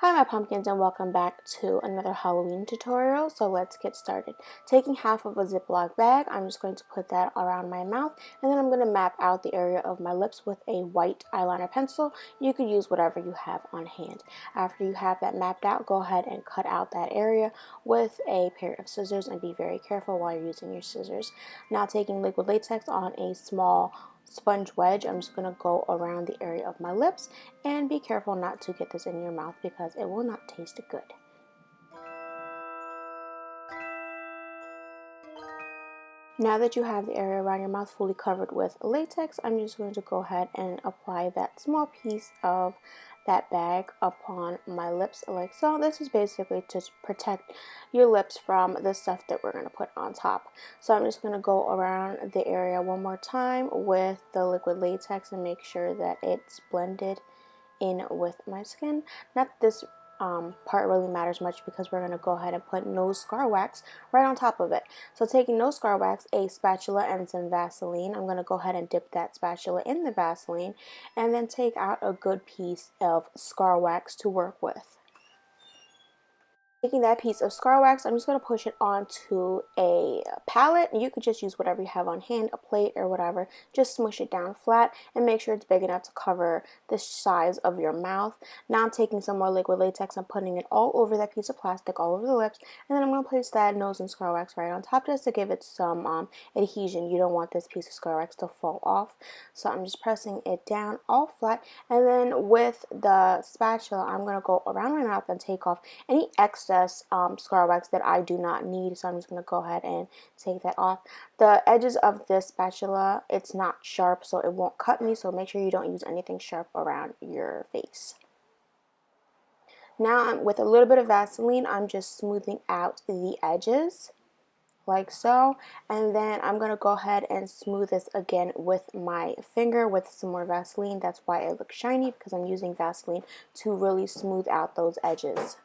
Hi my pumpkins and welcome back to another Halloween tutorial. So let's get started. Taking half of a Ziploc bag, I'm just going to put that around my mouth and then I'm going to map out the area of my lips with a white eyeliner pencil. You could use whatever you have on hand. After you have that mapped out, go ahead and cut out that area with a pair of scissors and be very careful while you're using your scissors. Now taking liquid latex on a small sponge wedge, I'm just going to go around the area of my lips and be careful not to get this in your mouth because it will not taste good. Now that you have the area around your mouth fully covered with latex, I'm just going to go ahead and apply that small piece of that bag upon my lips like so. This is basically to protect your lips from the stuff that we're going to put on top. So I'm just going to go around the area one more time with the liquid latex and make sure that it's blended in with my skin. Not this part really matters much because we're going to go ahead and put nose scar wax right on top of it. So taking nose scar wax, a spatula, and some Vaseline, I'm going to go ahead and dip that spatula in the Vaseline and then take out a good piece of scar wax to work with. Taking that piece of scar wax, I'm just going to push it onto a palette. You could just use whatever you have on hand, a plate or whatever. Just smush it down flat and make sure it's big enough to cover the size of your mouth. Now I'm taking some more liquid latex and putting it all over that piece of plastic, all over the lips. And then I'm going to place that nose and scar wax right on top just to give it some adhesion. You don't want this piece of scar wax to fall off. So I'm just pressing it down all flat. And then with the spatula, I'm going to go around my mouth and take off any excess scar wax that I do not need. So I'm just going to go ahead and take that off. The edges of this spatula, it's not sharp, so it won't cut me. So make sure you don't use anything sharp around your face. Now with a little bit of Vaseline, I'm just smoothing out the edges like so, and then I'm going to go ahead and smooth this again with my finger with some more Vaseline. That's why it looks shiny, because I'm using Vaseline to really smooth out those edges.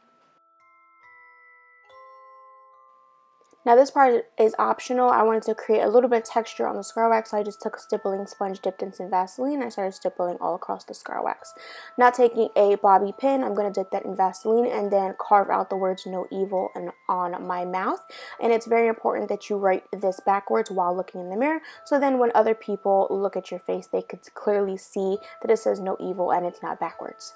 Now this part is optional. I wanted to create a little bit of texture on the scar wax, so I just took a stippling sponge, dipped in some Vaseline, and I started stippling all across the scar wax. Now taking a bobby pin, I'm going to dip that in Vaseline and then carve out the words "no evil" on my mouth. And it's very important that you write this backwards while looking in the mirror, so then when other people look at your face, they could clearly see that it says "no evil" and it's not backwards.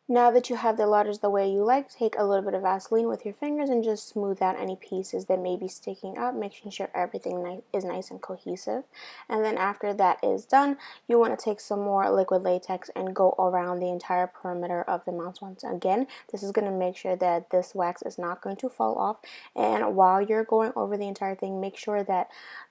Now that you have the letters the way you like, take a little bit of Vaseline with your fingers and just smooth out any pieces that may be sticking up, making sure everything is nice and cohesive. And then after that is done, you want to take some more liquid latex and go around the entire perimeter of the mouth once again. This is going to make sure that this wax is not going to fall off. And while you're going over the entire thing, make sure that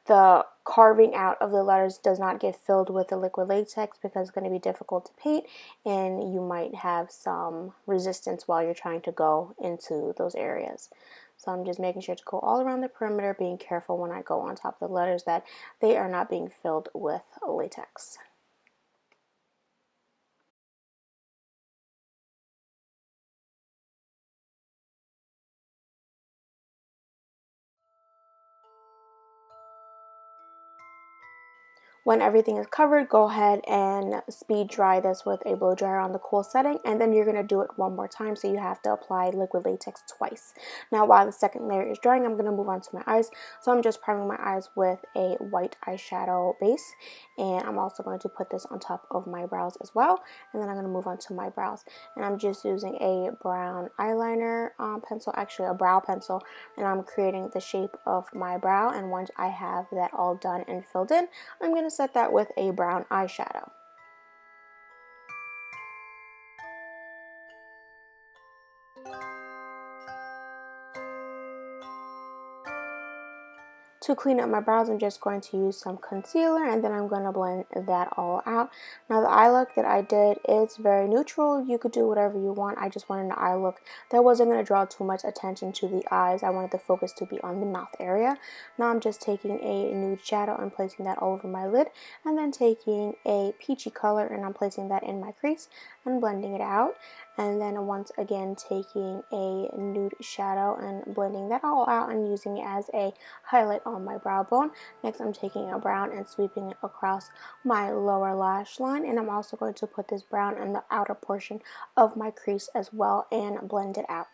the carving out of the letters does not get filled with the liquid latex, because it's going to be difficult to paint and you might have some resistance while you're trying to go into those areas. So I'm just making sure to go all around the perimeter, being careful when I go on top of the letters that they are not being filled with latex. When everything is covered, go ahead and speed dry this with a blow dryer on the cool setting, and then you're going to do it one more time, so you have to apply liquid latex twice. Now while the second layer is drying, I'm going to move on to my eyes. So I'm just priming my eyes with a white eyeshadow base, and I'm also going to put this on top of my brows as well, and then I'm going to move on to my brows. And I'm just using a brown eyeliner pencil, actually a brow pencil, and I'm creating the shape of my brow. And once I have that all done and filled in, I'm going to set that with a brown eyeshadow. To clean up my brows, I'm just going to use some concealer, and then I'm going to blend that all out. Now the eye look that I did is very neutral. You could do whatever you want. I just wanted an eye look that wasn't going to draw too much attention to the eyes. I wanted the focus to be on the mouth area. Now I'm just taking a nude shadow and placing that all over my lid, and then taking a peachy color and I'm placing that in my crease and blending it out. And then once again taking a nude shadow and blending that all out and using it as a highlight on my brow bone. Next I'm taking a brown and sweeping it across my lower lash line, and I'm also going to put this brown in the outer portion of my crease as well and blend it out.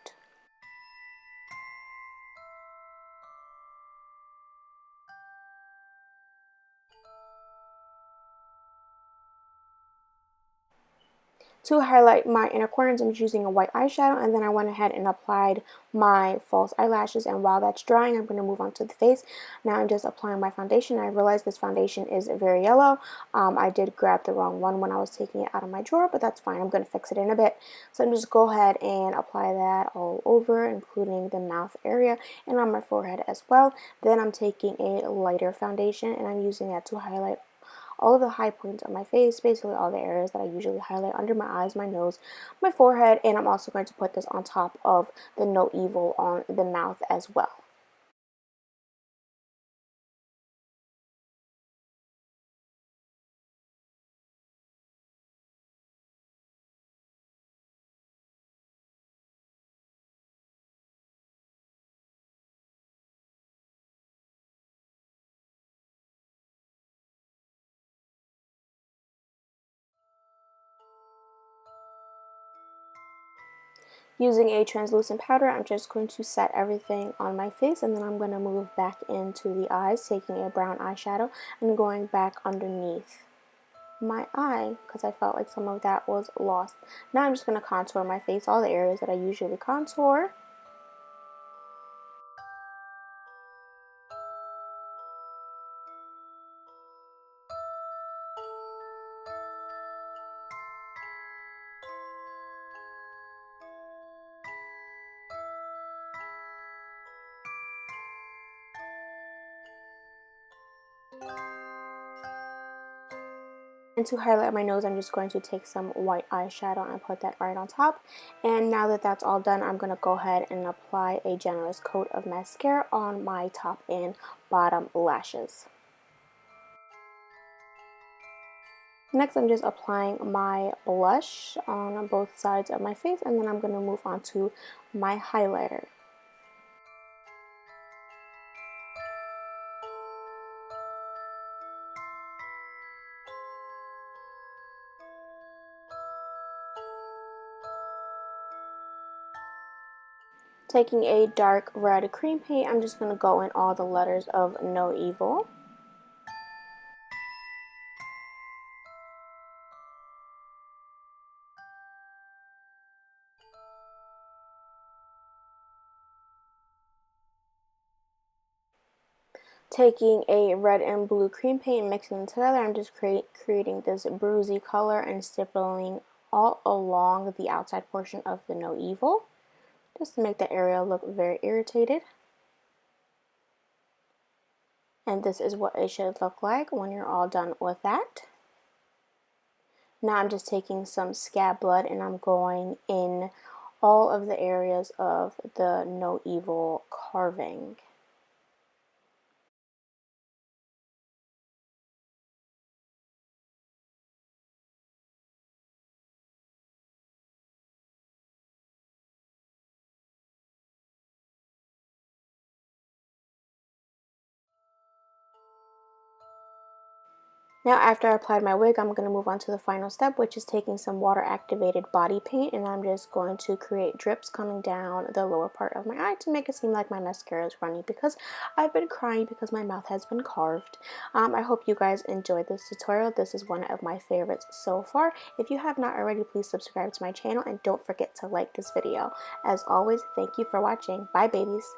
To highlight my inner corners, I'm using a white eyeshadow, and then I went ahead and applied my false eyelashes, and while that's drying, I'm going to move on to the face. Now I'm just applying my foundation. I realized this foundation is very yellow. I did grab the wrong one when I was taking it out of my drawer, but that's fine. I'm going to fix it in a bit. So I'm just go ahead and apply that all over, including the mouth area and on my forehead as well. Then I'm taking a lighter foundation, and I'm using that to highlight all of the high points of my face, basically all the areas that I usually highlight under my eyes, my nose, my forehead, and I'm also going to put this on top of the No Evil on the mouth as well. Using a translucent powder, I'm just going to set everything on my face, and then I'm going to move back into the eyes, taking a brown eyeshadow and going back underneath my eye because I felt like some of that was lost. Now I'm just going to contour my face, all the areas that I usually contour. And to highlight my nose, I'm just going to take some white eyeshadow and put that right on top. And now that that's all done, I'm going to go ahead and apply a generous coat of mascara on my top and bottom lashes. Next, I'm just applying my blush on both sides of my face, and then I'm going to move on to my highlighter. Taking a dark red cream paint, I'm just going to go in all the letters of No Evil. Taking a red and blue cream paint and mixing them together, I'm just creating this bruisey color and stippling all along the outside portion of the No Evil, just to make the area look very irritated. And this is what it should look like when you're all done with that. Now I'm just taking some scab blood and I'm going in all of the areas of the No Evil carving. Now after I applied my wig, I'm going to move on to the final step, which is taking some water activated body paint, and I'm just going to create drips coming down the lower part of my eye to make it seem like my mascara is running, because I've been crying because my mouth has been carved. I hope you guys enjoyed this tutorial. This is one of my favorites so far. If you have not already, please subscribe to my channel and don't forget to like this video. As always, thank you for watching. Bye babies.